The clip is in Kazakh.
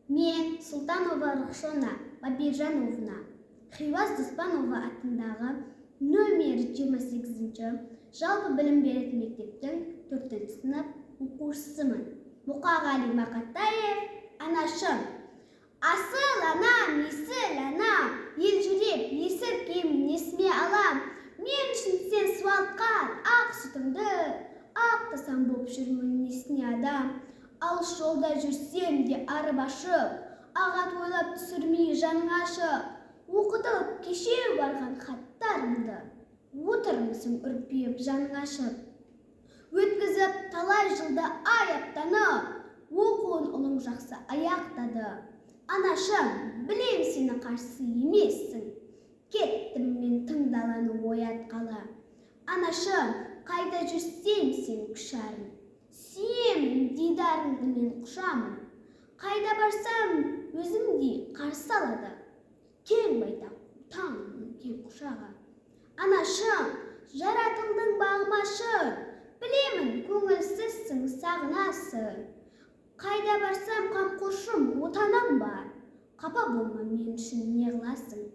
Мен Султанова Рухшона Бабиржановна Хиуаз Доспанова атындағы номер 28-ші жалпы білім беретін мектептің 4-ші сынып оқушысымын. Мұқағали Мақатаев, анашым. Асыл анам, есіл анам, ел жүрек, есір киім несіме алам. Мен үшін сен суалтқан ақ сүтіңді, ақ тасан боп жүрмін несіне адам. Алыс жолда жүрсем де арып ашып, ағат ойлап түсірмей жаның ашып. Оқытып кешеу барған хаттарымды, отырмысың үрпиіп жаның ашып. Өткізіп талай жылда аяптанып, оқуын ұлың жақсы аяқтады. Анашым, білем сені қарсы емессің, кеттім мен тың даланы оятқалы. Анашым, қайда жүрсем сен құшарым, сүйемін дидарыңды мен құшамын. Қайда барсам өзіңдей қарсы алады, кең байтақ таңның кең құшағы. Анашым, жаратылдың бағымашын, білемін көңілсізсің, сағынасың. Қайда барсам қамқоршым, отаным бар, қапа болма мен үшін не қыласың.